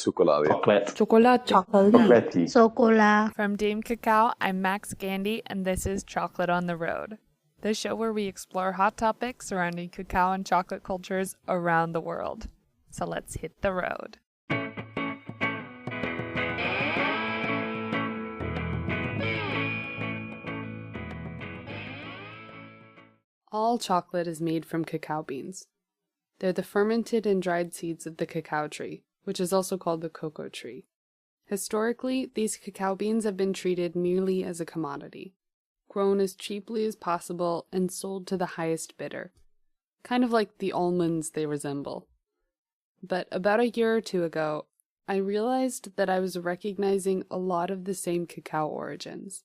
Chocolate. Chocolate. Chocolate. Chocolat. From Dame Cacao, I'm Max Gandy, and this is Chocolate on the Road, the show where we explore hot topics surrounding cacao and chocolate cultures around the world. So let's hit the road. All chocolate is made from cacao beans. They're the fermented and dried seeds of the cacao tree, which is also called the cocoa tree. Historically, these cacao beans have been treated merely as a commodity, grown as cheaply as possible and sold to the highest bidder, kind of like the almonds they resemble. But about a year or two ago, I realized that I was recognizing a lot of the same cacao origins.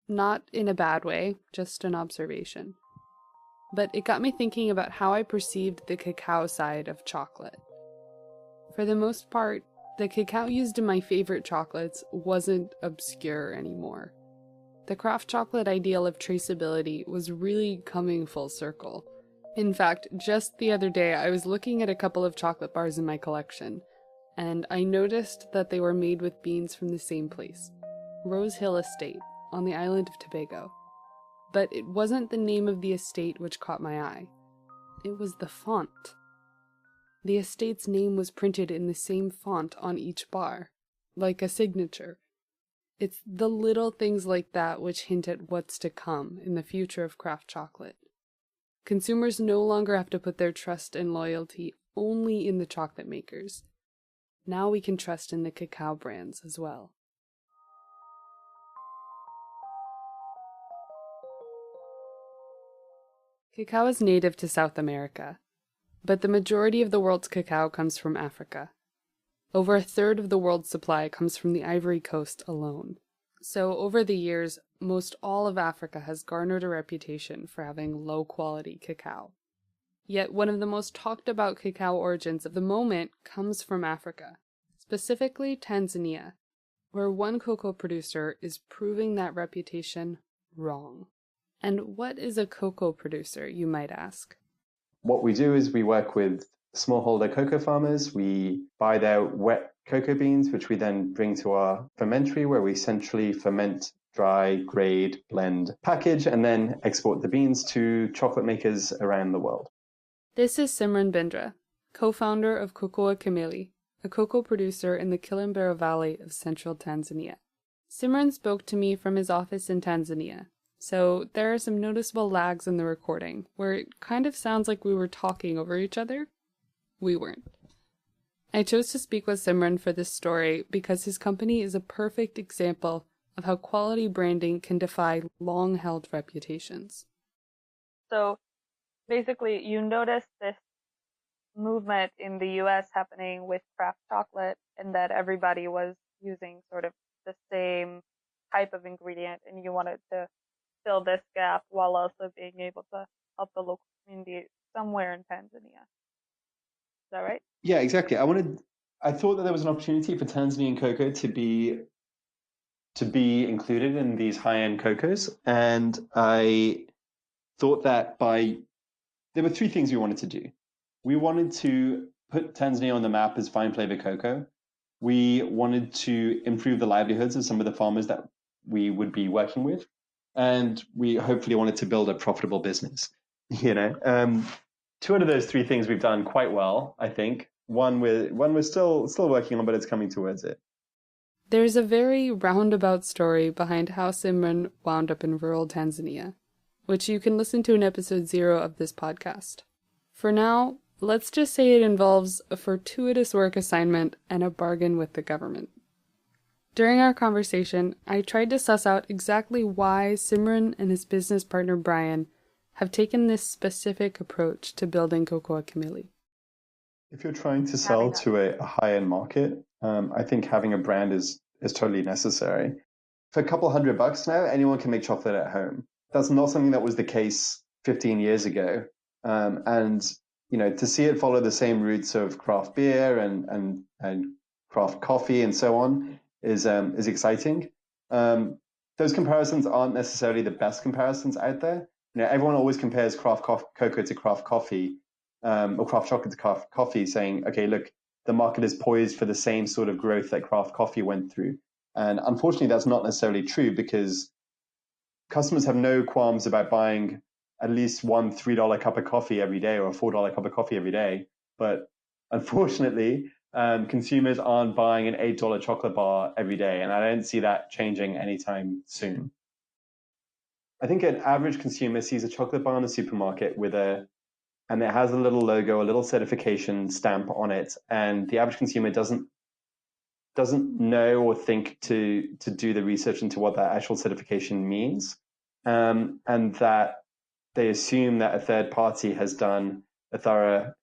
Not in a bad way, just an observation. But it got me thinking about how I perceived the cacao side of chocolate. For the most part, the cacao used in my favorite chocolates wasn't obscure anymore. The craft chocolate ideal of traceability was really coming full circle. In fact, just the other day I was looking at a couple of chocolate bars in my collection, and I noticed that they were made with beans from the same place, Rose Hill Estate, on the island of Tobago. But it wasn't the name of the estate which caught my eye. It was the font. The estate's name was printed in the same font on each bar, like a signature. It's the little things like that which hint at what's to come in the future of craft chocolate. Consumers no longer have to put their trust and loyalty only in the chocolate makers. Now we can trust in the cacao brands as well. Cacao is native to South America, but the majority of the world's cacao comes from Africa. Over a third of the world's supply comes from the Ivory Coast alone. So over the years, most all of Africa has garnered a reputation for having low-quality cacao. Yet one of the most talked about cacao origins of the moment comes from Africa, specifically Tanzania, where one cocoa producer is proving that reputation wrong. And what is a cocoa producer, you might ask? What we do is we work with smallholder cocoa farmers. We buy their wet cocoa beans, which we then bring to our fermentory, where we centrally ferment, dry, grade, blend, package, and then export the beans to chocolate makers around the world. This is Simran Bindra, co-founder of Cocoa Kamili, a cocoa producer in the Kilimanjaro Valley of central Tanzania. Simran spoke to me from his office in Tanzania, so there are some noticeable lags in the recording, where it kind of sounds like we were talking over each other. We weren't. I chose to speak with Simran for this story because his company is a perfect example of how quality branding can defy long-held reputations. So basically, you notice this movement in the US happening with craft chocolate, and that everybody was using sort of the same type of ingredient, and you wanted to fill this gap while also being able to help the local community somewhere in Tanzania. Is that right? Yeah, exactly. I thought that there was an opportunity for Tanzanian cocoa to be included in these high-end cocos, and I thought that there were three things we wanted to do. We wanted to put Tanzania on the map as fine flavor cocoa. We wanted to improve the livelihoods of some of the farmers that we would be working with, and we hopefully wanted to build a profitable business. Two out of those three things we've done quite well, I think. One we're still working on, but it's coming towards it. There's a very roundabout story behind how Simran wound up in rural Tanzania, which you can listen to in episode 0 of this podcast. For now, let's just say it involves a fortuitous work assignment and a bargain with the government. During our conversation, I tried to suss out exactly why Simran and his business partner Brian have taken this specific approach to building Cocoa Kamili. If you're trying to sell to a high-end market, I think having a brand is totally necessary. For a couple $100 now, anyone can make chocolate at home. That's not something that was the case 15 years ago. And to see it follow the same roots of craft beer and craft coffee and so on is exciting. Those comparisons aren't necessarily the best comparisons out there. Everyone always compares craft cocoa to craft coffee, or craft chocolate to craft coffee, saying, okay, look, the market is poised for the same sort of growth that craft coffee went through. And unfortunately, that's not necessarily true, because customers have no qualms about buying at least one $3 cup of coffee every day or a $4 cup of coffee every day. But unfortunately, consumers aren't buying an $8 chocolate bar every day. And I don't see that changing anytime soon. I think an average consumer sees a chocolate bar in the supermarket and it has a little logo, a little certification stamp on it. And the average consumer doesn't know or think to do the research into what that actual certification means, and that they assume that a third party has done a thorough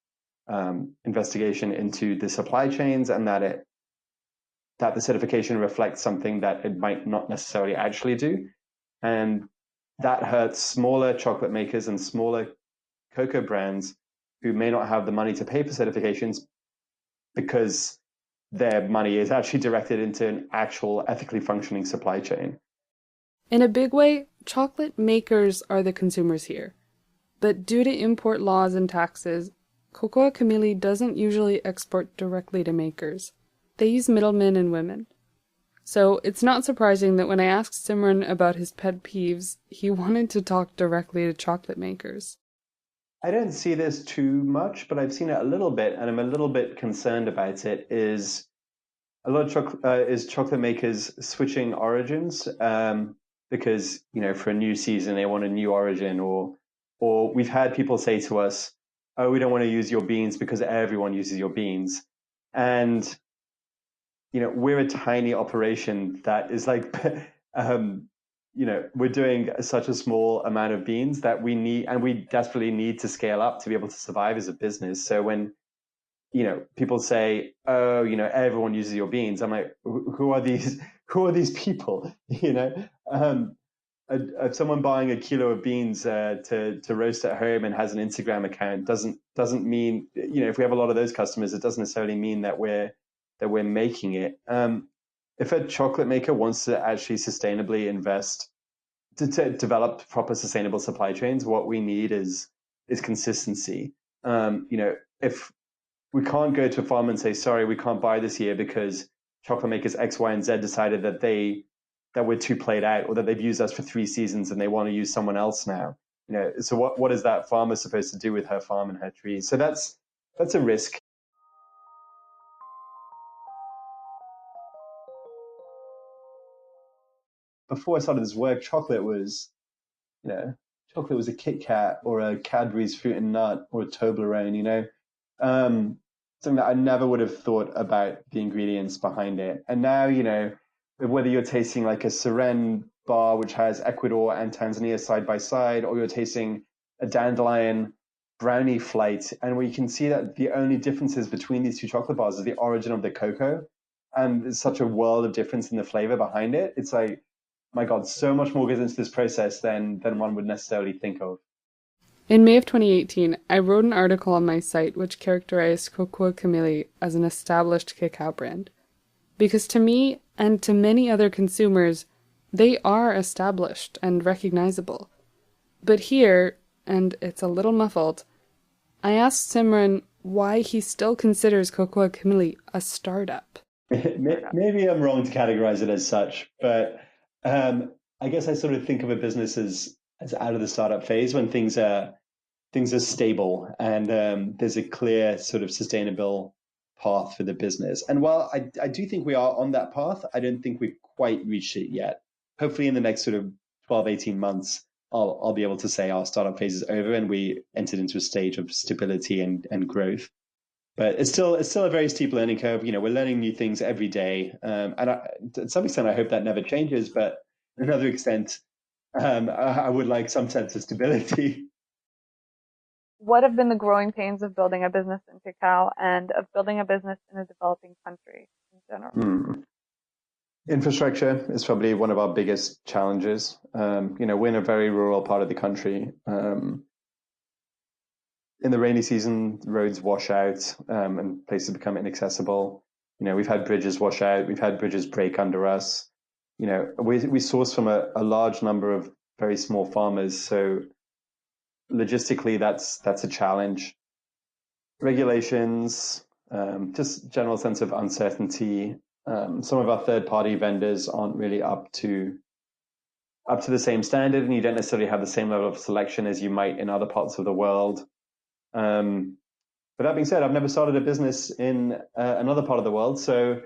investigation into the supply chains, and that the certification reflects something that it might not necessarily actually do, and that hurts smaller chocolate makers and smaller cocoa brands who may not have the money to pay for certifications, because their money is actually directed into an actual ethically functioning supply chain. In a big way, chocolate makers are the consumers here. But due to import laws and taxes, Cocoa Camili doesn't usually export directly to makers. They use middlemen and women. So it's not surprising that when I asked Simran about his pet peeves, he wanted to talk directly to chocolate makers. I don't see this too much, but I've seen it a little bit, and I'm a little bit concerned about it. Is a lot of chocolate makers switching origins, because for a new season they want a new origin, or we've had people say to us, "Oh, we don't want to use your beans because everyone uses your beans," and we're a tiny operation that is like, we're doing such a small amount of beans that we desperately need to scale up to be able to survive as a business. So when people say, "Oh, everyone uses your beans," I'm like, who are these? Who are these people? Someone buying a kilo of beans to roast at home and has an Instagram account doesn't mean, if we have a lot of those customers, it doesn't necessarily mean that we're making it. If a chocolate maker wants to actually sustainably invest to develop proper sustainable supply chains, what we need is consistency. If we can't go to a farm and say, "Sorry, we can't buy this year because chocolate makers X, Y, and Z decided that we're too played out, or that they've used us for 3 seasons and they want to use someone else now." So what is that farmer supposed to do with her farm and her trees? So that's a risk. Before I started this work, chocolate was a Kit Kat or a Cadbury's Fruit and Nut or a Toblerone, something that I never would have thought about the ingredients behind it. And now, whether you're tasting like a Seren bar, which has Ecuador and Tanzania side by side, or you're tasting a Dandelion brownie flight, and we can see that the only differences between these two chocolate bars is the origin of the cocoa. And there's such a world of difference in the flavor behind it. It's like, my God, so much more goes into this process than one would necessarily think of. In May of 2018, I wrote an article on my site which characterized Cocoa Camili as an established cacao brand. Because to me, and to many other consumers, they are established and recognizable. But here, and it's a little muffled, I asked Simran why he still considers Cocoa Camili a startup. Maybe I'm wrong to categorize it as such, but I guess I sort of think of a business as out of the startup phase, when things are stable and there's a clear sort of sustainable path for the business. And while I do think we are on that path, I don't think we've quite reached it yet. Hopefully in the next sort of 12, 18 months, I'll be able to say our startup phase is over and we entered into a stage of stability and growth. But it's still a very steep learning curve. We're learning new things every day, and to some extent, I hope that never changes. But to another extent, I would like some sense of stability. What have been the growing pains of building a business in cacao and of building a business in a developing country in general? Infrastructure is probably one of our biggest challenges. We're in a very rural part of the country. In the rainy season, roads wash out and places become inaccessible. We've had bridges wash out. We've had bridges break under us. We source from a large number of very small farmers. So logistically, that's a challenge. Regulations, just general sense of uncertainty. Some of our third-party vendors aren't really up to the same standard, and you don't necessarily have the same level of selection as you might in other parts of the world. But that being said, I've never started a business in another part of the world, so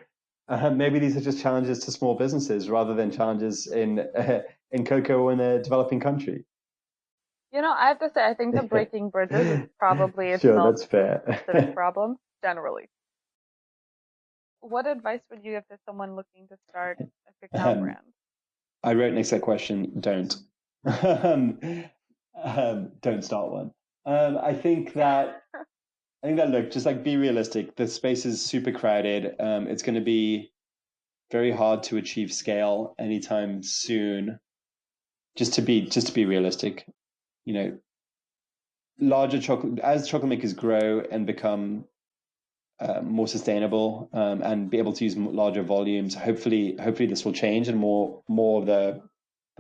maybe these are just challenges to small businesses rather than challenges in cocoa in a developing country. I have to say, I think the breaking bridges is probably Sure, itself that's fair. a civic problem, generally. What advice would you give to someone looking to start a cacao brand? I wrote next to that question, don't. Don't start one. I think that look, just like be realistic. The space is super crowded. It's going to be very hard to achieve scale anytime soon. Just to be realistic, larger chocolate makers grow and become more sustainable and be able to use larger volumes. Hopefully this will change, and more of the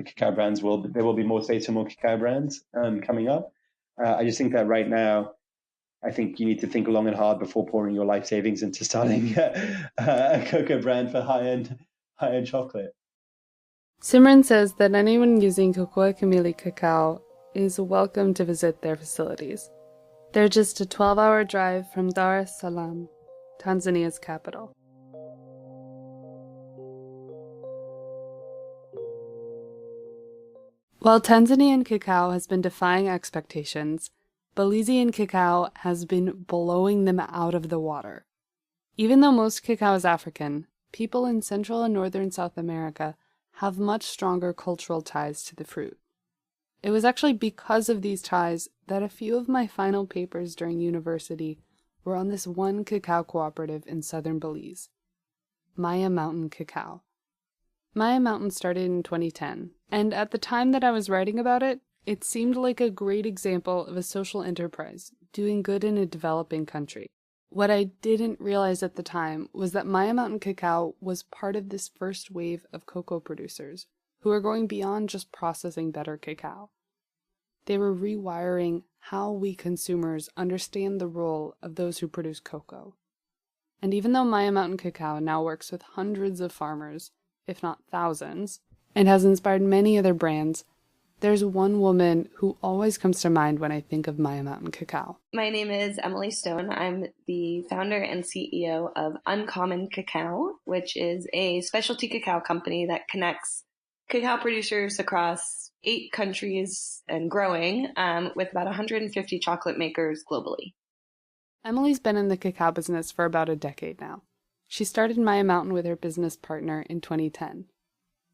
cacao brands there will be more states and more cacao brands coming up. I just think that right now, I think you need to think long and hard before pouring your life savings into starting a cocoa brand for high end chocolate. Simran says that anyone using Cocoa Kamili cacao is welcome to visit their facilities. They're just a 12-hour drive from Dar es Salaam, Tanzania's capital. While Tanzanian cacao has been defying expectations, Belizean cacao has been blowing them out of the water. Even though most cacao is African, people in Central and Northern South America have much stronger cultural ties to the fruit. It was actually because of these ties that a few of my final papers during university were on this one cacao cooperative in southern Belize, Maya Mountain Cacao. Maya Mountain started in 2010, and at the time that I was writing about it, it seemed like a great example of a social enterprise doing good in a developing country. What I didn't realize at the time was that Maya Mountain Cacao was part of this first wave of cocoa producers who are going beyond just processing better cacao. They were rewiring how we consumers understand the role of those who produce cocoa. And even though Maya Mountain Cacao now works with hundreds of farmers, if not thousands, and has inspired many other brands, there's one woman who always comes to mind when I think of Maya Mountain Cacao. My name is Emily Stone. I'm the founder and CEO of Uncommon Cacao, which is a specialty cacao company that connects cacao producers across 8 countries and growing, with about 150 chocolate makers globally. Emily's been in the cacao business for about a decade now. She started Maya Mountain with her business partner in 2010.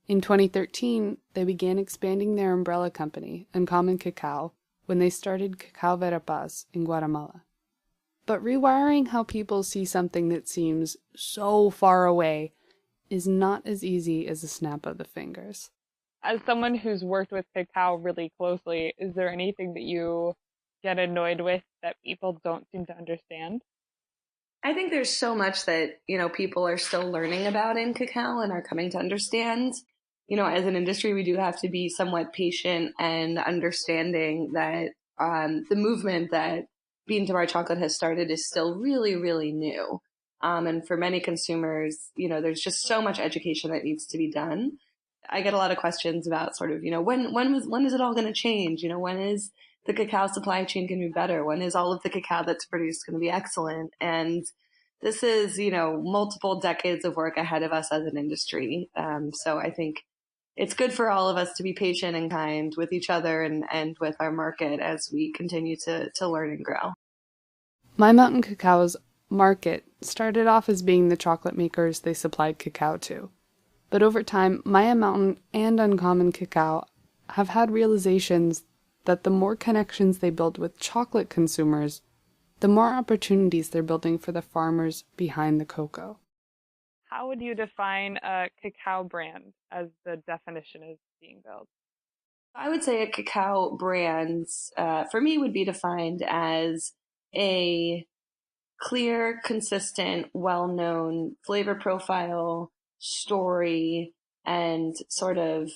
In 2013, they began expanding their umbrella company, Uncommon Cacao, when they started Cacao Verapaz in Guatemala. But rewiring how people see something that seems so far away is not as easy as a snap of the fingers. As someone who's worked with cacao really closely, is there anything that you get annoyed with that people don't seem to understand? I think there's so much that, people are still learning about in cacao and are coming to understand. As an industry, we do have to be somewhat patient and understanding that the movement that bean to bar chocolate has started is still really, really new. And for many consumers, there's just so much education that needs to be done. I get a lot of questions about sort of, when is it all going to change? When is the cacao supply chain going to be better? When is all of the cacao that's produced going to be excellent? And this is, multiple decades of work ahead of us as an industry. So I think it's good for all of us to be patient and kind with each other and with our market as we continue to learn and grow. Maya Mountain Cacao's market started off as being the chocolate makers they supplied cacao to. But over time, Maya Mountain and Uncommon Cacao have had realizations that the more connections they build with chocolate consumers, the more opportunities they're building for the farmers behind the cocoa. How would you define a cacao brand as the definition is being built? I would say a cacao brand, for me, would be defined as a clear, consistent, well-known flavor profile, story, and sort of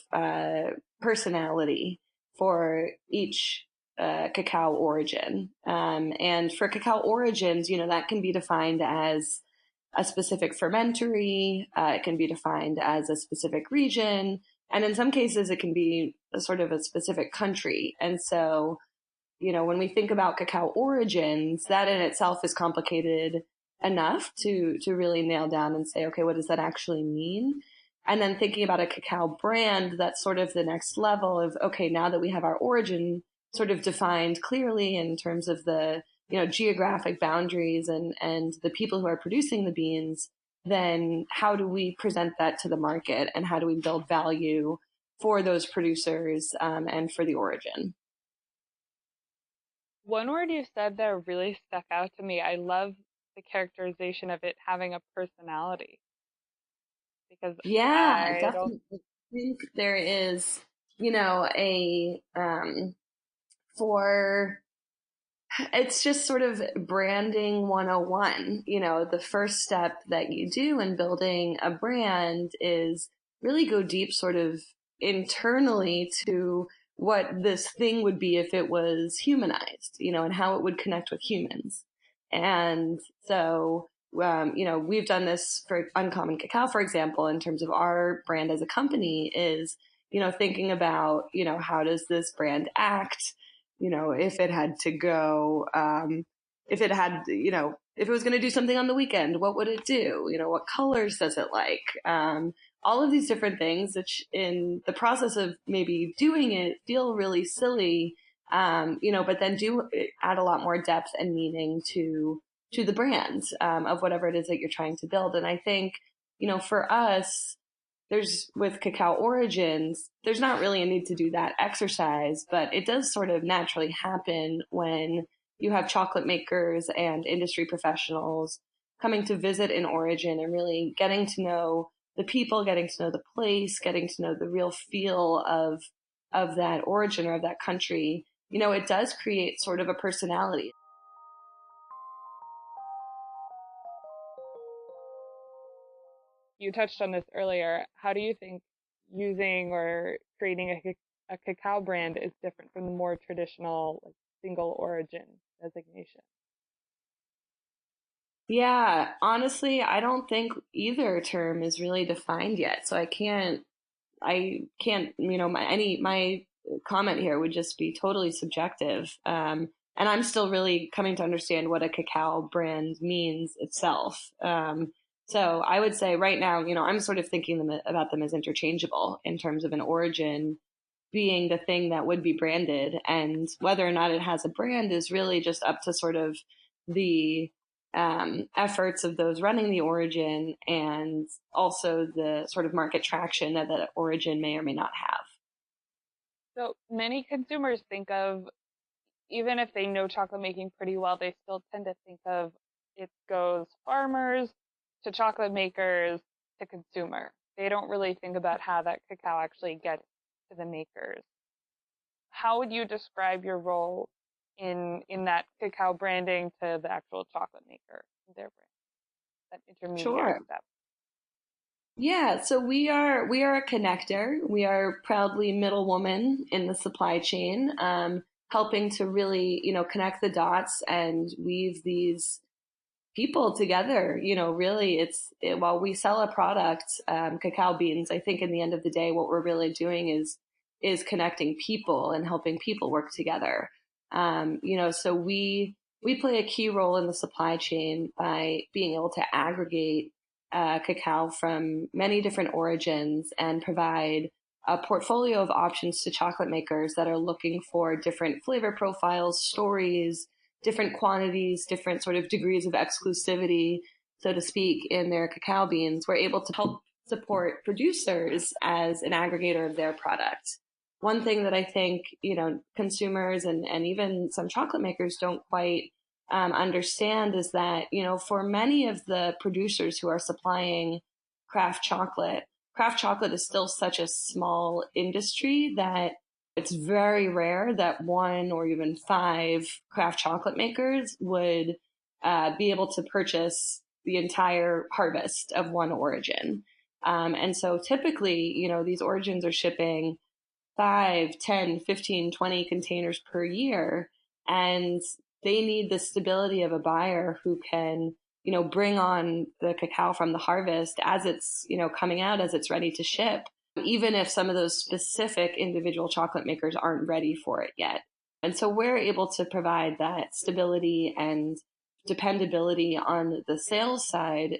personality for each cacao origin. And for cacao origins, that can be defined as a specific fermentary. It can be defined as a specific region. And in some cases, it can be a sort of a specific country. And so, when we think about cacao origins, that in itself is complicated enough to really nail down and say, okay, what does that actually mean? And then thinking about a cacao brand, that's sort of the next level of, okay, now that we have our origin sort of defined clearly in terms of the, geographic boundaries and the people who are producing the beans, then how do we present that to the market and how do we build value for those producers and for the origin? One word you said there really stuck out to me. I love the characterization of it having a personality, because Yeah, I don't. definitely. I think there is, a for it's just sort of branding 101. The first step that you do in building a brand is really go deep sort of internally to what this thing would be if it was humanized, and how it would connect with humans. And so, we've done this for Uncommon Cacao, for example, in terms of our brand as a company is, thinking about, how does this brand act? If it had to go, if it had, if it was going to do something on the weekend, what would it do? What colors does it like? All of these different things, which in the process of maybe doing it feel really silly, but then do add a lot more depth and meaning to the brand of whatever it is that you're trying to build. And I think, for us, there's with cacao origins, there's not really a need to do that exercise, but it does sort of naturally happen when you have chocolate makers and industry professionals coming to visit an origin and really getting to know the people, getting to know the place, getting to know the real feel of that origin or of that country. It does create sort of a personality. You touched on this earlier. How do you think using or creating a cacao brand is different from the more traditional, like, single origin designation? Yeah, honestly, I don't think either term is really defined yet. So I can't, my comment here would just be totally subjective. And I'm still really coming to understand what a cacao brand means itself. So I would say right now, I'm sort of thinking about them as interchangeable in terms of an origin being the thing that would be branded, and whether or not it has a brand is really just up to sort of the efforts of those running the origin and also the sort of market traction that that origin may or may not have. So many consumers think of, even if they know chocolate making pretty well, they still tend to think of it goes farmers to chocolate makers to consumer. They don't really think about how that cacao actually gets to the makers. How would you describe your role in that cacao branding to the actual chocolate maker, their brand, that intermediary Sure. step? Yeah, so we are a connector. We are proudly middle woman in the supply chain, helping to really, connect the dots and weave these people together. Really, while we sell a product, cacao beans, I think in the end of the day, what we're really doing is connecting people and helping people work together. So we play a key role in the supply chain by being able to aggregate cacao from many different origins and provide a portfolio of options to chocolate makers that are looking for different flavor profiles, stories, different quantities, different sort of degrees of exclusivity, so to speak, in their cacao beans. We're able to help support producers as an aggregator of their product. One thing that I think, consumers and even some chocolate makers don't quite understand is that, for many of the producers who are supplying craft chocolate is still such a small industry that it's very rare that one or even five craft chocolate makers would be able to purchase the entire harvest of one origin. And so typically, these origins are shipping 5, 10, 15, 20 containers per year. And they need the stability of a buyer who can, bring on the cacao from the harvest as it's, coming out, as it's ready to ship, even if some of those specific individual chocolate makers aren't ready for it yet. And so we're able to provide that stability and dependability on the sales side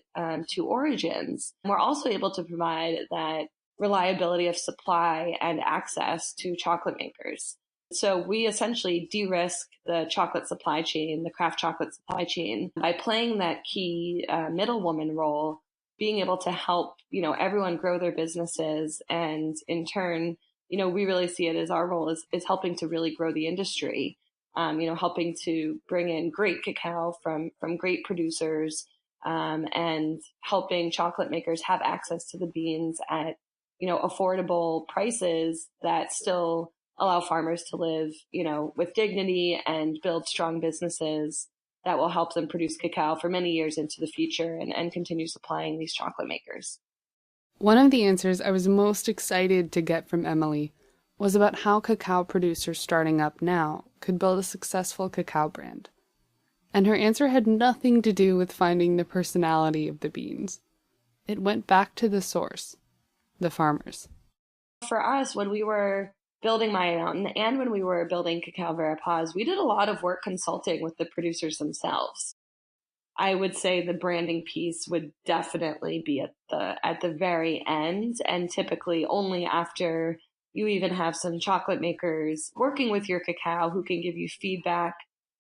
to origins. We're also able to provide that reliability of supply and access to chocolate makers. So we essentially de-risk the chocolate supply chain, the craft chocolate supply chain, by playing that key middlewoman role, being able to help, everyone grow their businesses. And in turn, we really see it as our role is helping to really grow the industry, helping to bring in great cacao from great producers, and helping chocolate makers have access to the beans at, affordable prices that still allow farmers to live, with dignity and build strong businesses that will help them produce cacao for many years into the future and continue supplying these chocolate makers. One of the answers I was most excited to get from Emily was about how cacao producers starting up now could build a successful cacao brand. And her answer had nothing to do with finding the personality of the beans. It went back to the source, the farmers. For us, when we were building Maya Mountain and when we were building Cacao Verapaz, we did a lot of work consulting with the producers themselves. I would say the branding piece would definitely be at the very end, and typically only after you even have some chocolate makers working with your cacao who can give you feedback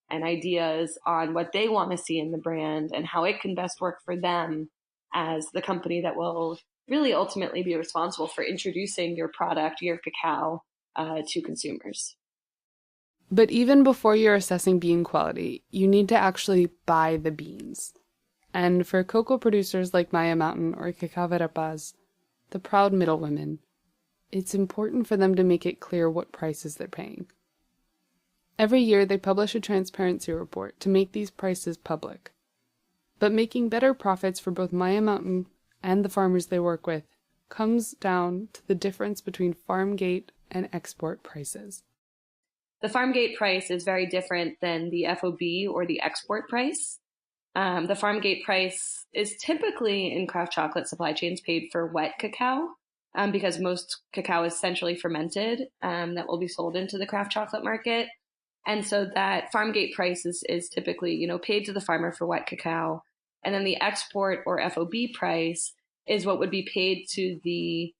and ideas on what they want to see in the brand and how it can best work for them as the company that will really ultimately be responsible for introducing your product, your cacao, to consumers. But even before you're assessing bean quality, you need to actually buy the beans. And for cocoa producers like Maya Mountain or Cacao Verapaz, the proud middlewomen, it's important for them to make it clear what prices they're paying. Every year they publish a transparency report to make these prices public. But making better profits for both Maya Mountain and the farmers they work with comes down to the difference between farm gate and export prices. The farm gate price is very different than the FOB or the export price. The farm gate price is typically in craft chocolate supply chains paid for wet cacao, because most cacao is centrally fermented, that will be sold into the craft chocolate market. And so that farm gate price is typically, paid to the farmer for wet cacao. And then the export or FOB price is what would be paid to the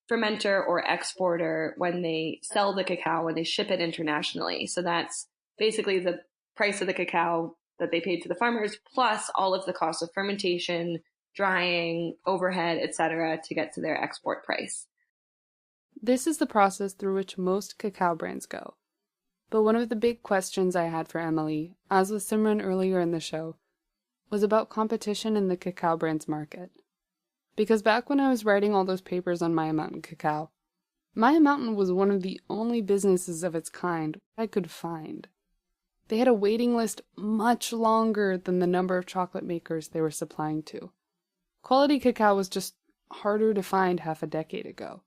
fermenter or exporter when they sell the cacao, when they ship it internationally. So that's basically the price of the cacao that they paid to the farmers, plus all of the costs of fermentation, drying, overhead, etc., to get to their export price. This is the process through which most cacao brands go. But one of the big questions I had for Emily, as with Simran earlier in the show, was about competition in the cacao brands market. Because back when I was writing all those papers on Maya Mountain cacao, Maya Mountain was one of the only businesses of its kind I could find. They had a waiting list much longer than the number of chocolate makers they were supplying to. Quality cacao was just harder to find half a decade ago.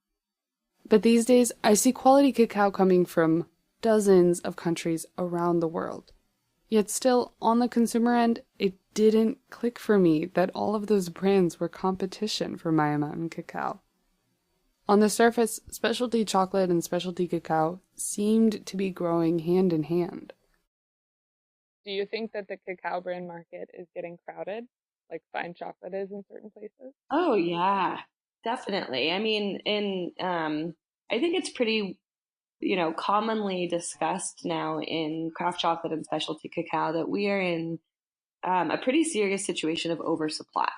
But these days, I see quality cacao coming from dozens of countries around the world. Yet still, on the consumer end, it didn't click for me that all of those brands were competition for Maya Mountain cacao. On the surface, specialty chocolate and specialty cacao seemed to be growing hand in hand. Do you think that the cacao brand market is getting crowded, like fine chocolate is in certain places? Oh yeah, definitely. I mean, I think it's pretty, commonly discussed now in craft chocolate and specialty cacao that we are in a pretty serious situation of oversupply.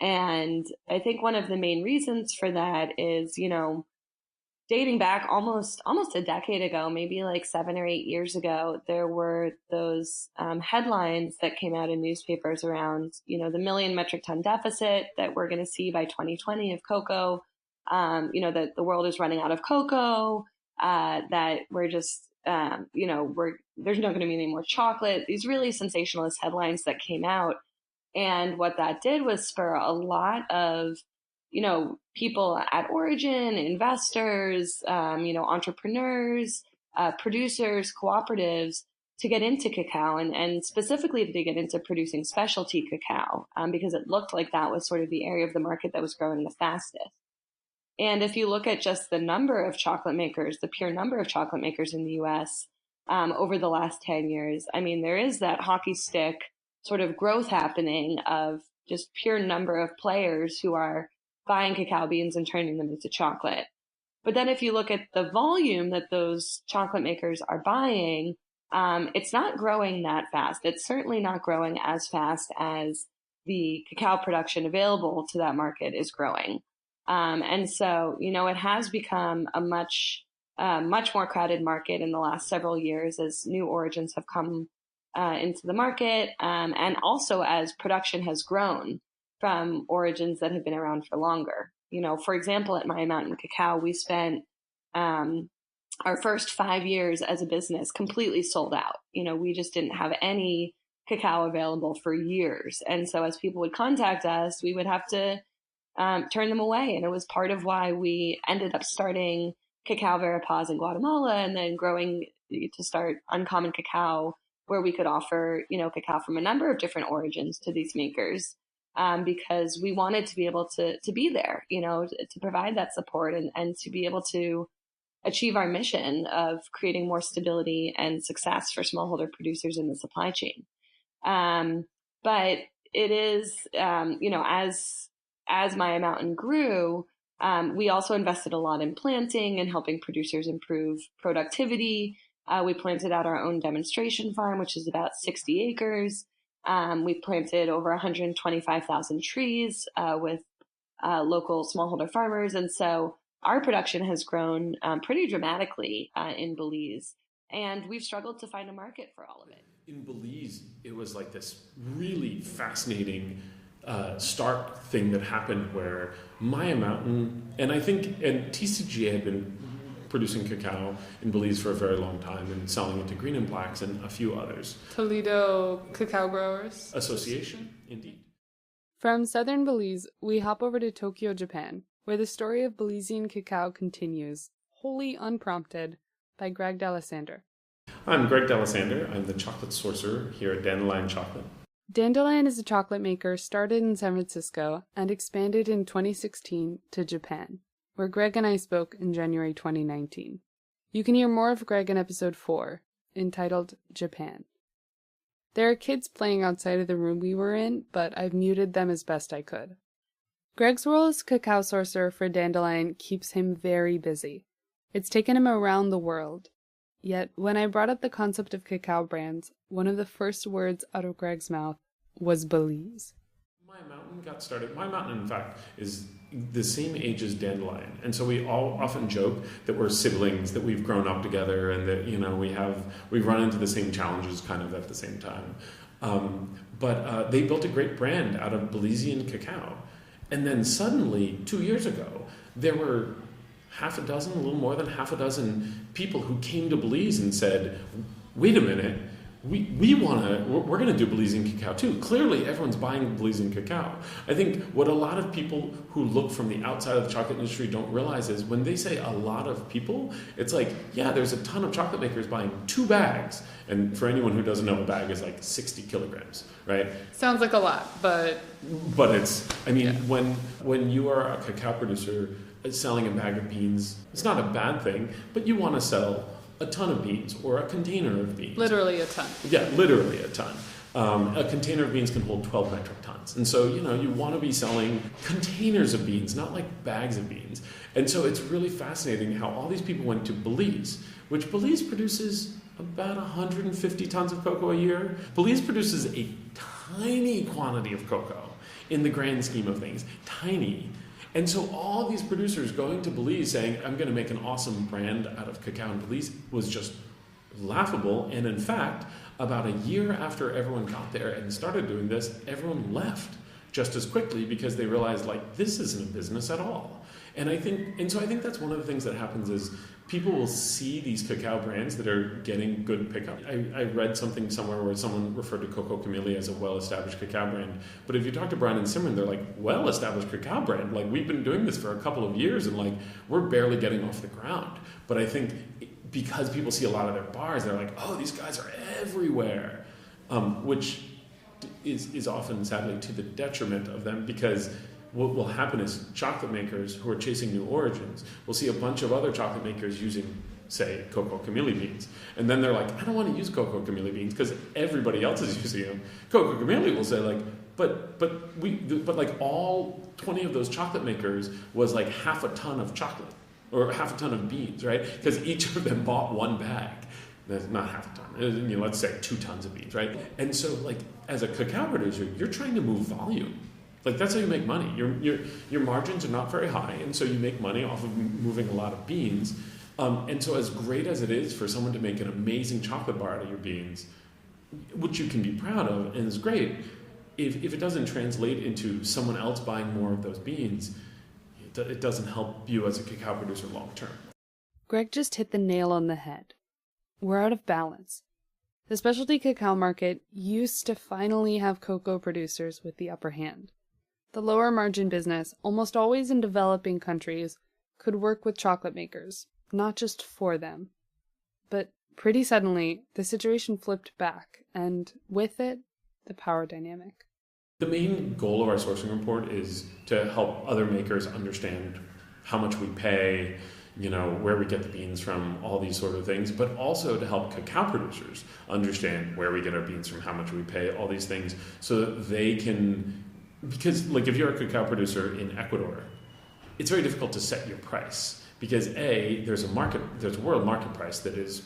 And I think one of the main reasons for that is, dating back almost a decade ago, maybe like 7 or 8 years ago, there were those headlines that came out in newspapers around, the million metric ton deficit that we're going to see by 2020 of cocoa, that the world is running out of cocoa, that we're just, there's not going to be any more chocolate. These really sensationalist headlines that came out. And what that did was spur a lot of, people at origin, investors, entrepreneurs, producers, cooperatives to get into cacao and specifically to get into producing specialty cacao because it looked like that was sort of the area of the market that was growing the fastest. And if you look at just the number of chocolate makers, the pure number of chocolate makers in the US over the last 10 years, I mean, there is that hockey stick sort of growth happening of just pure number of players who are buying cacao beans and turning them into chocolate. But then if you look at the volume that those chocolate makers are buying, it's not growing that fast. It's certainly not growing as fast as the cacao production available to that market is growing. And so, it has become a much more crowded market in the last several years as new origins have come into the market, and also as production has grown from origins that have been around for longer. For example, at My Mountain Cacao, we spent our first 5 years as a business completely sold out. We just didn't have any cacao available for years. And so as people would contact us, we would have to turn them away. And it was part of why we ended up starting Cacao Verapaz in Guatemala and then growing to start Uncommon Cacao, where we could offer, cacao from a number of different origins to these makers. Because we wanted to be able to be there, to provide that support and to be able to achieve our mission of creating more stability and success for smallholder producers in the supply chain. But it is, as Maya Mountain grew, we also invested a lot in planting and helping producers improve productivity. We planted out our own demonstration farm, which is about 60 acres. We planted over 125,000 trees with local smallholder farmers. And so our production has grown pretty dramatically in Belize. And we've struggled to find a market for all of it. In Belize, it was like this really fascinating stark thing that happened where Maya Mountain, and TCG had been producing cacao in Belize for a very long time and selling it to Green and Blacks and a few others. Toledo Cacao Growers Association, indeed. From southern Belize, we hop over to Tokyo, Japan, where the story of Belizean cacao continues, wholly unprompted, by Greg D'Alessander. I'm Greg D'Alessander. I'm the chocolate sourcer here at Dandelion Chocolate. Dandelion is a chocolate maker started in San Francisco and expanded in 2016 to Japan, where Greg and I spoke in January 2019. You can hear more of Greg in episode 4, entitled Japan. There are kids playing outside of the room we were in, but I've muted them as best I could. Greg's role as cacao sourcer for Dandelion keeps him very busy. It's taken him around the world. Yet, when I brought up the concept of cacao brands, one of the first words out of Greg's mouth was Belize. My Mountain got started. My Mountain, in fact, is the same age as Dandelion. And so we all often joke that we're siblings, that we've grown up together, and that, we've run into the same challenges kind of at the same time. But they built a great brand out of Belizean cacao. And then suddenly, 2 years ago, there were a little more than half a dozen people who came to Belize and said, wait a minute, we're going to do Belizean cacao too. Clearly, everyone's buying Belizean cacao. I think what a lot of people who look from the outside of the chocolate industry don't realize is when they say a lot of people, it's like, yeah, there's a ton of chocolate makers buying 2 bags. And for anyone who doesn't know, a bag is like 60 kilograms, right? Sounds like a lot, but it's, when you are a cacao producer selling a bag of beans, it's not a bad thing, but you want to sell a ton of beans or a container of beans. Literally a ton. Yeah, literally a ton. A container of beans can hold 12 metric tons. And so, you want to be selling containers of beans, not like bags of beans. And so it's really fascinating how all these people went to Belize, which Belize produces about 150 tons of cocoa a year. Belize produces a tiny quantity of cocoa in the grand scheme of things. Tiny. And so all these producers going to Belize saying, I'm going to make an awesome brand out of cacao in Belize was just laughable. And in fact, about a year after everyone got there and started doing this, everyone left. just as quickly because they realize like this isn't a business at all. And I think that's one of the things that happens is people will see these cacao brands that are getting good pickup. I read something somewhere where someone referred to Coco Camille as a well-established cacao brand. But if you talk to Brian and Simran, they're like, well-established cacao brand. Like, we've been doing this for a couple of years and like we're barely getting off the ground. But I think because people see a lot of their bars, they're like, oh, these guys are everywhere, which is often sadly to the detriment of them, because what will happen is chocolate makers who are chasing new origins will see a bunch of other chocolate makers using, say, Coco Camille beans. And then they're like, I don't want to use Coco Camille beans because everybody else is using them. Coco Camille will say like, but like all 20 of those chocolate makers was like half a ton of chocolate or half a ton of beans, right? Because each of them bought one bag. That's not half a ton, let's say 2 tons of beans, right? And so like as a cacao producer, you're trying to move volume. Like that's how you make money. Your margins are not very high, and so you make money off of moving a lot of beans. And so as great as it is for someone to make an amazing chocolate bar out of your beans, which you can be proud of and is great, if it doesn't translate into someone else buying more of those beans, it doesn't help you as a cacao producer long term. Greg just hit the nail on the head. We're out of balance. The specialty cacao market used to finally have cocoa producers with the upper hand. The lower margin business, almost always in developing countries, could work with chocolate makers, not just for them. But pretty suddenly, the situation flipped back, and with it, the power dynamic. The main goal of our sourcing report is to help other makers understand how much we pay, where we get the beans from, all these sort of things, but also to help cacao producers understand where we get our beans from, how much we pay, all these things, so that they can. Because like if you're a cacao producer in Ecuador, it's very difficult to set your price because there's a world market price that is,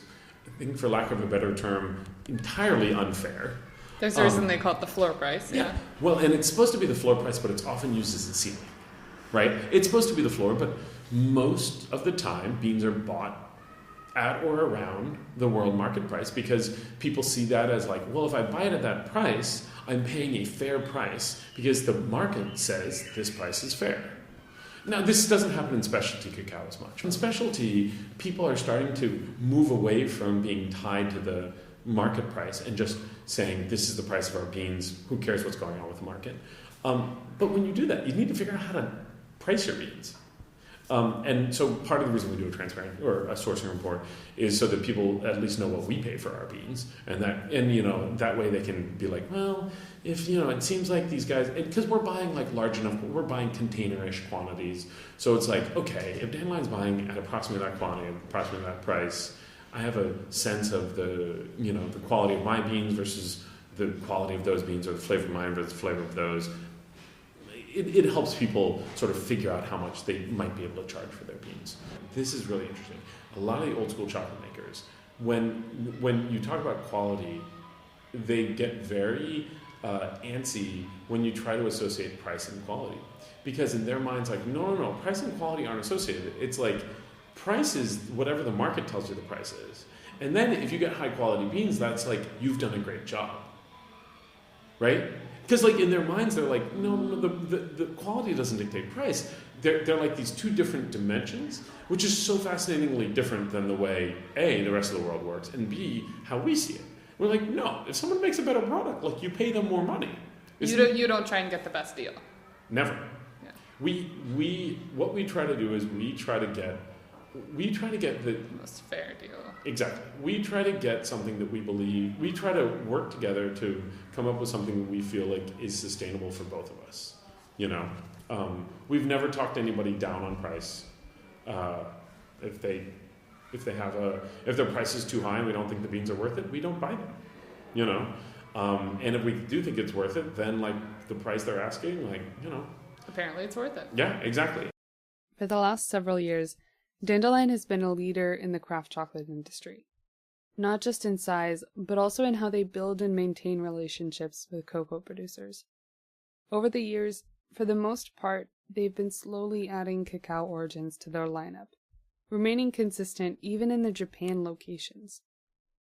I think for lack of a better term, entirely unfair. There's a reason they call it the floor price. Yeah. Well, and it's supposed to be the floor price, but it's often used as the ceiling, right? It's supposed to be the floor, but most of the time beans are bought at or around the world market price because people see that as like, well, if I buy it at that price, I'm paying a fair price because the market says this price is fair. Now, this doesn't happen in specialty cacao as much. In specialty, people are starting to move away from being tied to the market price and just saying, this is the price of our beans, who cares what's going on with the market? But when you do that, you need to figure out how to price your beans. And so part of the reason we do a transparent or a sourcing report is so that people at least know what we pay for our beans, and that way they can be like, well, if it seems like these guys, because we're buying like large enough, we're buying container-ish quantities, so it's like, okay, if Dandelion's buying at approximately that quantity, approximately that price, I have a sense of the the quality of my beans versus the quality of those beans, or the flavor of mine versus the flavor of those. It helps people sort of figure out how much they might be able to charge for their beans. This is really interesting. A lot of the old school chocolate makers, when you talk about quality, they get very antsy when you try to associate price and quality. Because in their minds, like, no, price and quality aren't associated. It's like, price is whatever the market tells you the price is. And then if you get high quality beans, that's like, you've done a great job. Right? Because like in their minds, they're like, no, the quality doesn't dictate price. They're like these two different dimensions, which is so fascinatingly different than the way A, the rest of the world works, and B, how we see it. We're like, no, if someone makes a better product, like you pay them more money. You don't try and get the best deal. Never. Yeah. What we try to do is we try to get the most fair deal. Exactly. We try to get something that we believe, we try to work together to come up with something that we feel like is sustainable for both of us. We've never talked anybody down on price. If their price is too high and we don't think the beans are worth it, we don't buy them. And if we do think it's worth it, then like the price they're asking, apparently it's worth it. Yeah, exactly. For the last several years, Dandelion has been a leader in the craft chocolate industry, not just in size, but also in how they build and maintain relationships with cocoa producers. Over the years, for the most part, they've been slowly adding cacao origins to their lineup, remaining consistent even in their Japan locations.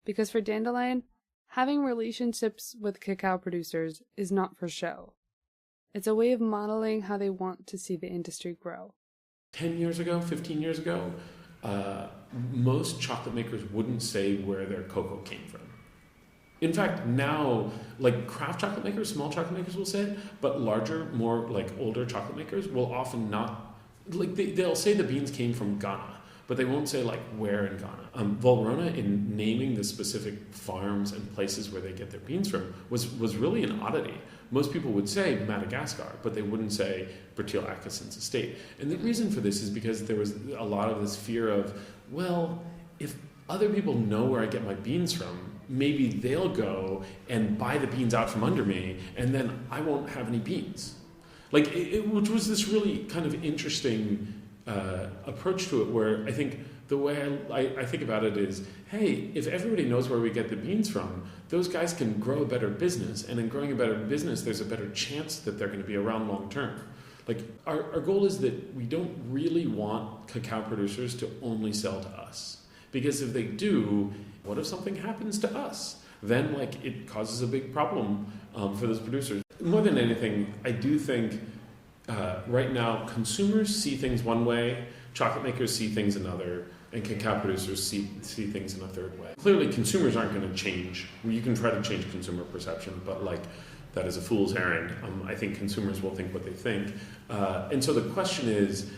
Because for Dandelion, having relationships with cacao producers is not for show. It's a way of modeling how they want to see the industry grow. 10 years ago, 15 years ago, most chocolate makers wouldn't say where their cocoa came from. In fact, now, like craft chocolate makers, small chocolate makers will say it, but larger, more like older chocolate makers will often not, like they'll say the beans came from Ghana, but they won't say like where in Ghana. Valrhona, in naming the specific farms and places where they get their beans from, was really an oddity. Most people would say Madagascar, but they wouldn't say Bertil Atkinson's estate. And the reason for this is because there was a lot of this fear of, well, if other people know where I get my beans from, maybe they'll go and buy the beans out from under me, and then I won't have any beans. Like, which was this really kind of interesting approach to it, where I think the way I think about it is, hey, if everybody knows where we get the beans from, those guys can grow a better business, and in growing a better business, there's a better chance that they're going to be around long term. Like, our goal is that we don't really want cacao producers to only sell to us. Because if they do, what if something happens to us? Then, like, it causes a big problem for those producers. More than anything, I do think right now consumers see things one way, chocolate makers see things another, and cacao producers see things in a third way. Clearly, consumers aren't going to change. You can try to change consumer perception, but like, that is a fool's errand. I think consumers will think what they think. And so the question is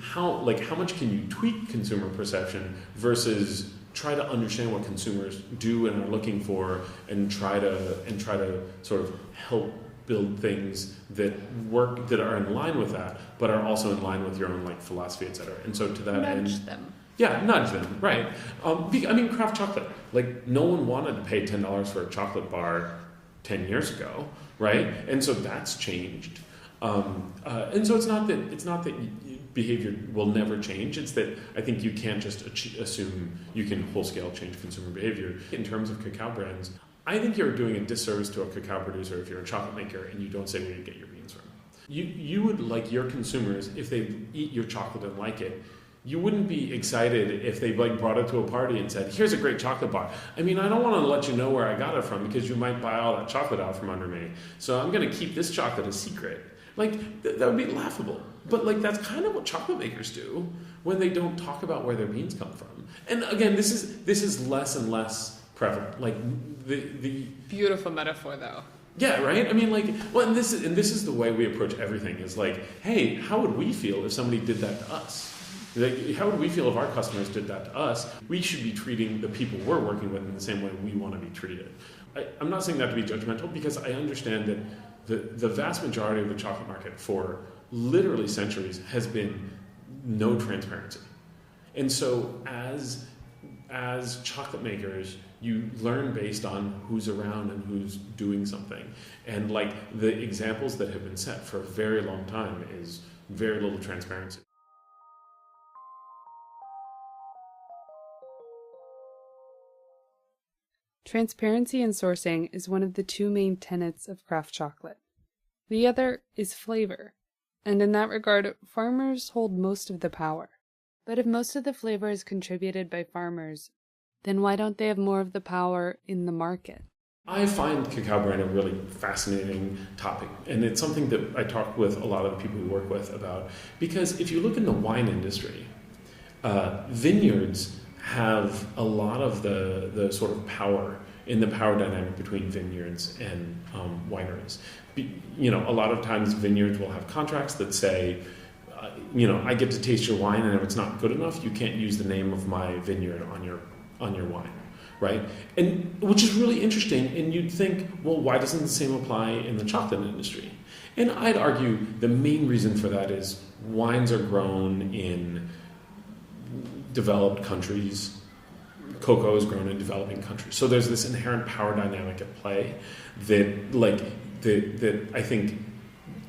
how much can you tweak consumer perception versus try to understand what consumers do and are looking for, and try to sort of help build things that work, that are in line with that, but are also in line with your own like philosophy, etc. And so to that end, Nudge them. Yeah, nudge them, right? I mean, craft chocolate. Like, no one wanted to pay $10 for a chocolate bar 10 years ago, right? And so that's changed. And so it's not that behavior will never change. It's that I think you can't just assume you can whole-scale change consumer behavior. In terms of cacao brands, I think you're doing a disservice to a cacao producer if you're a chocolate maker and you don't say where you get your beans from. You would like your consumers, if they eat your chocolate and like it, you wouldn't be excited if they like brought it to a party and said, here's a great chocolate bar. I mean, I don't want to let you know where I got it from because you might buy all that chocolate out from under me. So I'm going to keep this chocolate a secret. Like, that would be laughable. But like, that's kind of what chocolate makers do when they don't talk about where their beans come from. And again, this is less and less prevalent. Like, the Beautiful metaphor, though. yeah, right? I mean, like, well, and this is the way we approach everything, is like, hey, how would we feel if somebody did that to us? Like, how would we feel if our customers did that to us? We should be treating the people we're working with in the same way we want to be treated. I'm not saying that to be judgmental, because I understand that the vast majority of the chocolate market for literally centuries has been no transparency. And so as chocolate makers, you learn based on who's around and who's doing something. And like, the examples that have been set for a very long time is very little transparency. Transparency in sourcing is one of the two main tenets of craft chocolate. The other is flavor, and in that regard, farmers hold most of the power. But if most of the flavor is contributed by farmers, then why don't they have more of the power in the market? I find cacao brand a really fascinating topic, and it's something that I talk with a lot of the people we work with about, because if you look in the wine industry, vineyards have a lot of the sort of power in the power dynamic between vineyards and wineries. A lot of times vineyards will have contracts that say, I get to taste your wine, and if it's not good enough, you can't use the name of my vineyard on your wine, right? And which is really interesting. And you'd think, well, why doesn't the same apply in the chocolate industry? And I'd argue the main reason for that is wines are grown in developed countries. Cocoa is grown in developing countries. So there's this inherent power dynamic at play that I think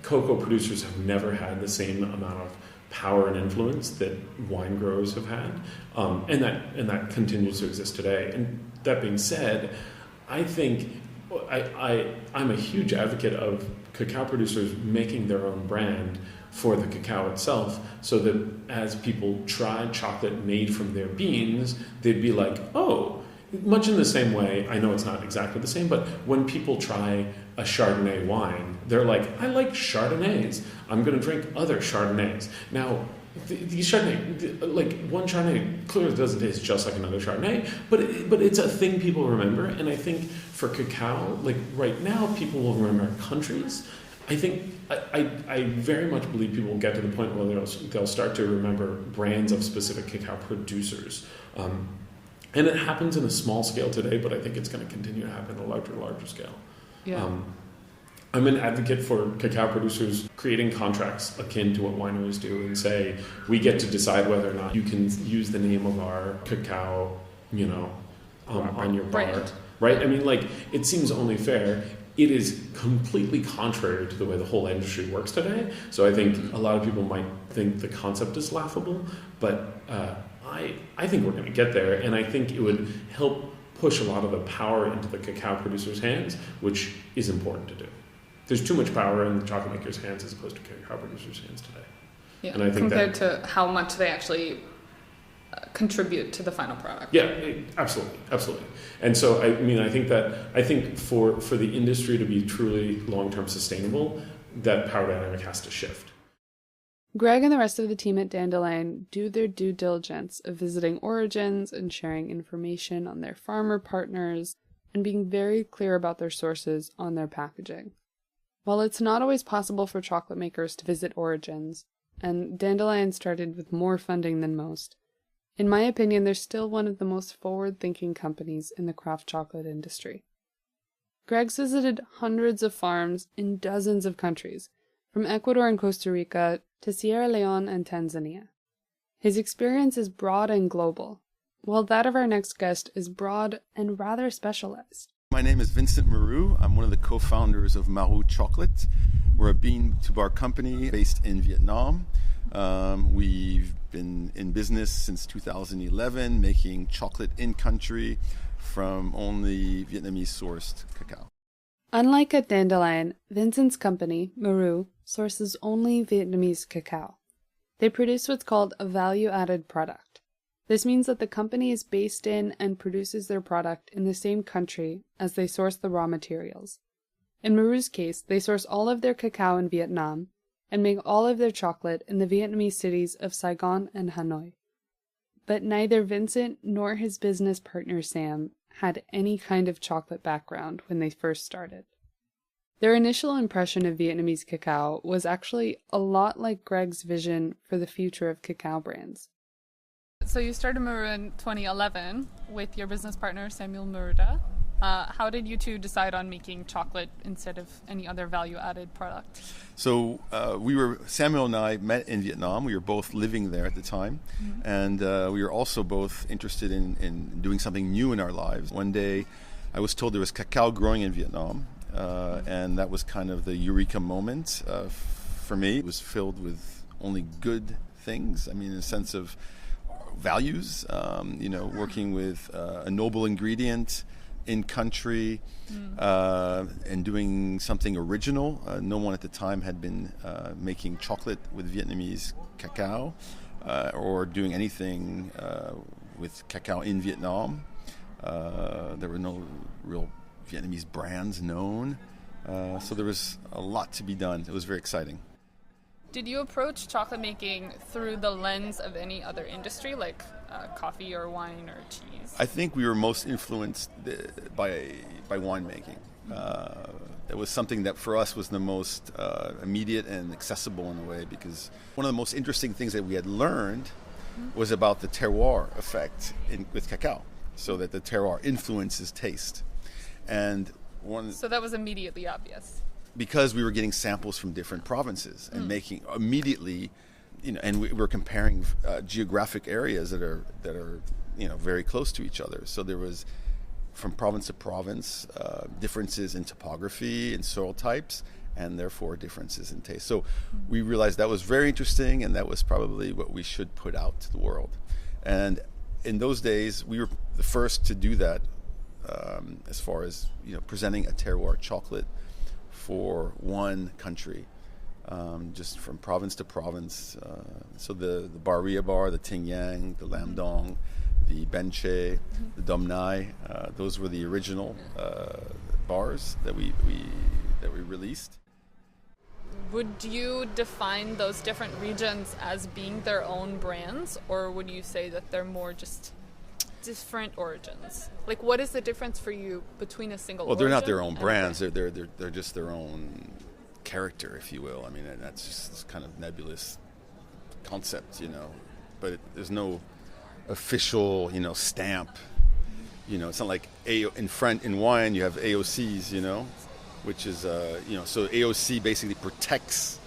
cocoa producers have never had the same amount of power and influence that wine growers have had, and that continues to exist today. And that being said, I think I'm a huge advocate of cacao producers making their own brand for the cacao itself, so that as people try chocolate made from their beans, they'd be like, oh, much in the same way, I know it's not exactly the same, but when people try a Chardonnay wine They're like, I like Chardonnays. I'm going to drink other Chardonnays. Now, these Chardonnay, like one Chardonnay clearly doesn't taste just like another Chardonnay, but it's a thing people remember. And I think for cacao, like right now, people will remember countries. I think I very much believe people will get to the point where they'll start to remember brands of specific cacao producers. And it happens in a small scale today, but I think it's going to continue to happen on a larger scale. Yeah. I'm an advocate for cacao producers creating contracts akin to what wineries do and say, we get to decide whether or not you can use the name of our cacao, on your bar. Right? I mean, like, it seems only fair. It is completely contrary to the way the whole industry works today. So I think a lot of people might think the concept is laughable, but I think we're going to get there, and I think it would help push a lot of the power into the cacao producers' hands, which is important to do. There's too much power in the chocolate makers' hands as opposed to cacao producers' hands today. Yeah, and I think compared to how much they actually contribute to the final product. Yeah, absolutely. And so I think for the industry to be truly long-term sustainable, that power dynamic has to shift. Greg and the rest of the team at Dandelion do their due diligence of visiting origins and sharing information on their farmer partners and being very clear about their sources on their packaging. While it's not always possible for chocolate makers to visit origins, and Dandelion started with more funding than most, in my opinion, they're still one of the most forward-thinking companies in the craft chocolate industry. Greg's visited hundreds of farms in dozens of countries, from Ecuador and Costa Rica to Sierra Leone and Tanzania. His experience is broad and global, while that of our next guest is broad and rather specialized. My name is Vincent Marou. I'm one of the co-founders of Marou Chocolate. We're a bean-to-bar company based in Vietnam. We've been in business since 2011, making chocolate in-country from only Vietnamese-sourced cacao. Unlike at Dandelion, Vincent's company, Marou, sources only Vietnamese cacao. They produce what's called a value-added product. This means that the company is based in and produces their product in the same country as they source the raw materials. In Marou's case, they source all of their cacao in Vietnam and make all of their chocolate in the Vietnamese cities of Saigon and Hanoi. But neither Vincent nor his business partner Sam had any kind of chocolate background when they first started. Their initial impression of Vietnamese cacao was actually a lot like Greg's vision for the future of cacao brands. So you started Marou in 2011 with your business partner Samuel Muruda. How did you two decide on making chocolate instead of any other value-added product? So Samuel and I met in Vietnam. We were both living there at the time. Mm-hmm. And we were also both interested in doing something new in our lives. One day I was told there was cacao growing in Vietnam. And that was kind of the eureka moment for me. It was filled with only good things. I mean, in a sense of values, working with a noble ingredient in country and doing something original. No one at the time had been making chocolate with Vietnamese cacao or doing anything with cacao in Vietnam. There were no real Vietnamese brands known. So there was a lot to be done. It was very exciting. Did you approach chocolate making through the lens of any other industry, like coffee or wine or cheese? I think we were most influenced by winemaking. It was something that for us was the most immediate and accessible in a way, because one of the most interesting things that we had learned was about the terroir effect with cacao, so that the terroir influences taste. So that was immediately obvious. Because we were getting samples from different provinces and making immediately, and we were comparing geographic areas that are very close to each other. So there was, from province to province, differences in topography and soil types, and therefore differences in taste. So we realized that was very interesting, and that was probably what we should put out to the world. And in those days, we were the first to do that, as far as presenting a terroir chocolate for one country, just from province to province. So the Barria bar, the Ting Yang, the Lam Dong, the Ben Che, the Dom Nai, those were the original bars that we released. Would you define those different regions as being their own brands, or would you say that they're more just different origins? Like, what is the difference for you between a single Well, they're not their origin own and a brands. brand? They're just their own character, if you will. I memean, that's just this kind of nebulous concept, But there's no official, stamp. It's not like in wine you have AOCs, which is so AOC basically protects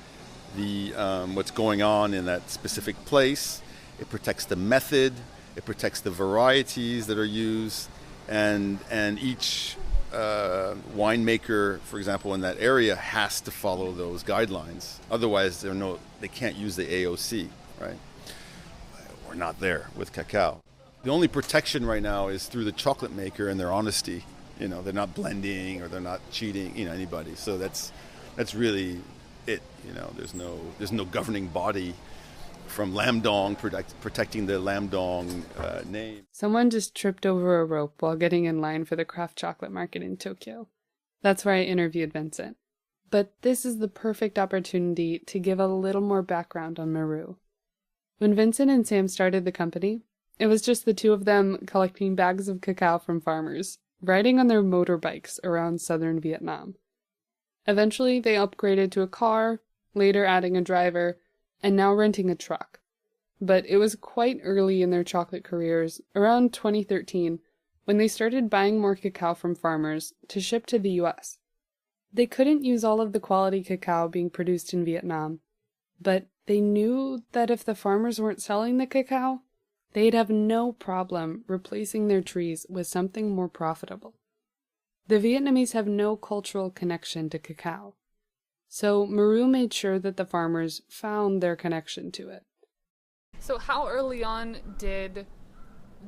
the what's going on in that specific place. It protects the method. It protects the varieties that are used, and each winemaker, for example, in that area has to follow those guidelines. Otherwise, they can't use the AOC, right? We're not there with cacao. The only protection right now is through the chocolate maker and their honesty. They're not blending or they're not cheating, anybody. So that's really it. There's no governing body from Lamdong protecting the Lamdong name. Someone just tripped over a rope while getting in line for the craft chocolate market in Tokyo. That's where I interviewed Vincent. But this is the perfect opportunity to give a little more background on Maru. When Vincent and Sam started the company, it was just the two of them collecting bags of cacao from farmers, riding on their motorbikes around southern Vietnam. Eventually, they upgraded to a car, later adding a driver, and now renting a truck. But it was quite early in their chocolate careers, around 2013, when they started buying more cacao from farmers to ship to the US. They couldn't use all of the quality cacao being produced in Vietnam, but they knew that if the farmers weren't selling the cacao, they'd have no problem replacing their trees with something more profitable. The Vietnamese have no cultural connection to cacao, so Maru made sure that the farmers found their connection to it. So how early on did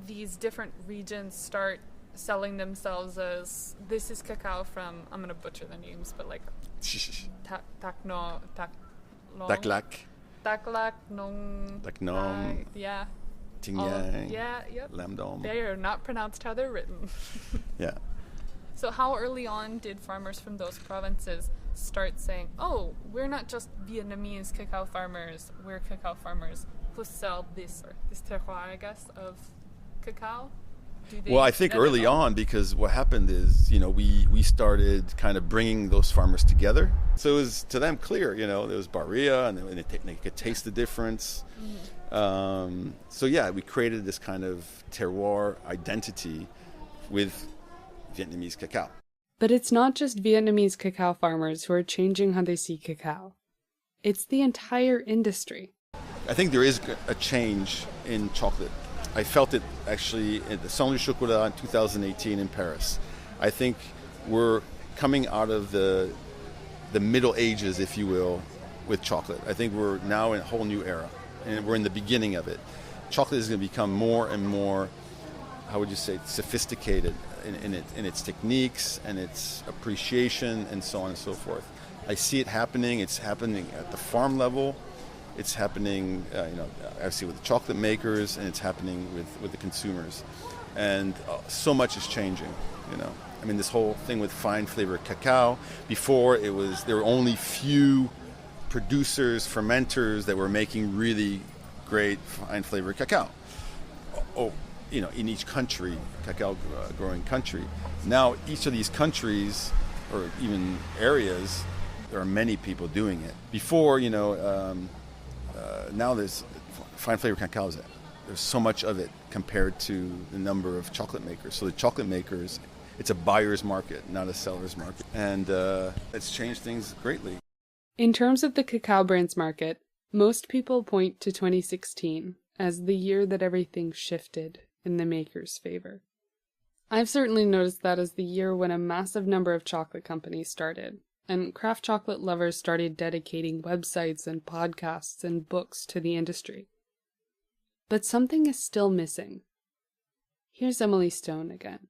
these different regions start selling themselves as, this is cacao from, I'm going to butcher the names, but like Daklak, Nong, Daknom, yeah. Tingyang, Yep. Lamdom. They are not pronounced how they're written. Yeah. So how early on did farmers from those provinces start saying, oh, we're not just Vietnamese cacao farmers, we're cacao farmers who sell this terroir, I guess, of cacao? Well, I think early on, because what happened is, we started kind of bringing those farmers together. So it was to them clear, there was barria, and they could taste the difference. Mm-hmm. So yeah, we created this kind of terroir identity with Vietnamese cacao. But it's not just Vietnamese cacao farmers who are changing how they see cacao. It's the entire industry. I think there is a change in chocolate. I felt it actually at the Salon du Chocolat in 2018 in Paris. I think we're coming out of the Middle Ages, if you will, with chocolate. I think we're now in a whole new era, and we're in the beginning of it. Chocolate is going to become more and more, how would you say, sophisticated in its techniques and its appreciation and so on and so forth. I see it happening. It's happening at the farm level. It's happening, obviously with the chocolate makers, and it's happening with the consumers. And so much is changing, I mean, this whole thing with fine flavored cacao, before there were only few producers, fermenters that were making really great fine flavored cacao. In each country, cacao growing country. Now, each of these countries, or even areas, there are many people doing it. Before, now there's fine flavored cacao. There's so much of it compared to the number of chocolate makers. So the chocolate makers, it's a buyer's market, not a seller's market. And it's changed things greatly. In terms of the cacao brands market, most people point to 2016 as the year that everything shifted in the maker's favor. I've certainly noticed that as the year when a massive number of chocolate companies started, and craft chocolate lovers started dedicating websites and podcasts and books to the industry. But something is still missing. Here's Emily Stone again.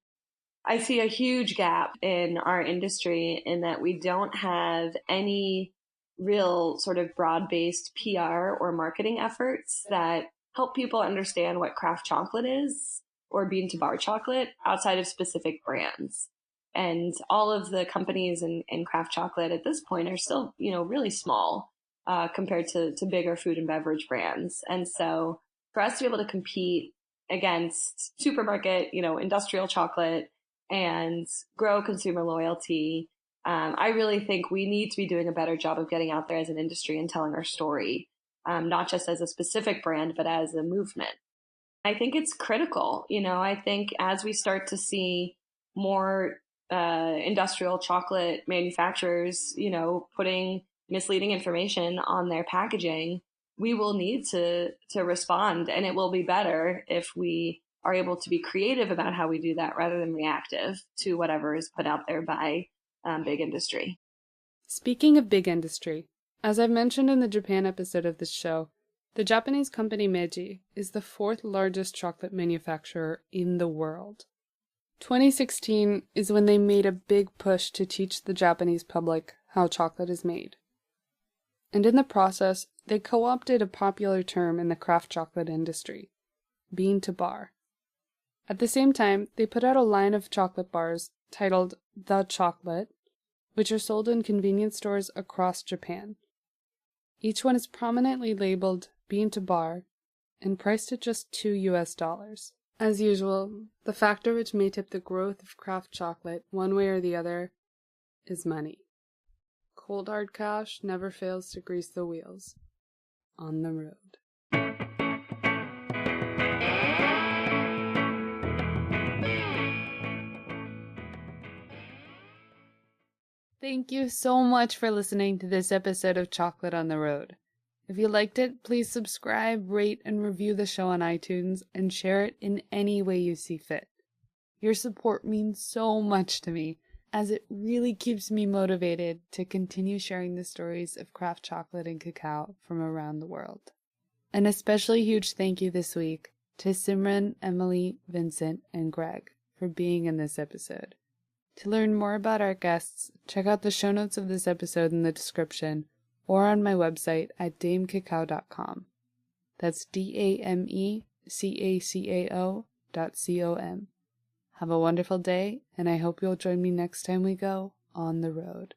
I see a huge gap in our industry in that we don't have any real sort of broad-based PR or marketing efforts that help people understand what craft chocolate is or bean to bar chocolate outside of specific brands. And all of the companies in craft chocolate at this point are still, really small compared to bigger food and beverage brands. And so for us to be able to compete against supermarket, industrial chocolate and grow consumer loyalty, I really think we need to be doing a better job of getting out there as an industry and telling our story, not just as a specific brand, but as a movement. I think it's critical. I think as we start to see more industrial chocolate manufacturers, putting misleading information on their packaging, we will need to respond, and it will be better if we are able to be creative about how we do that rather than reactive to whatever is put out there by big industry. Speaking of big industry, as I've mentioned in the Japan episode of this show, the Japanese company Meiji is the fourth largest chocolate manufacturer in the world. 2016 is when they made a big push to teach the Japanese public how chocolate is made. And in the process, they co-opted a popular term in the craft chocolate industry, bean to bar. At the same time, they put out a line of chocolate bars titled The Chocolate, which are sold in convenience stores across Japan. Each one is prominently labeled bean to bar and priced at just $2. As usual, the factor which may tip the growth of craft chocolate one way or the other is money. Cold hard cash never fails to grease the wheels on the road. Thank you so much for listening to this episode of Chocolate on the Road. If you liked it, please subscribe, rate, and review the show on iTunes, and share it in any way you see fit. Your support means so much to me, as it really keeps me motivated to continue sharing the stories of craft chocolate and cacao from around the world. An especially huge thank you this week to Simran, Emily, Vincent, and Greg for being in this episode. To learn more about our guests, check out the show notes of this episode in the description or on my website at damecacao.com. That's DAMECACAO.com. Have a wonderful day, and I hope you'll join me next time we go on the road.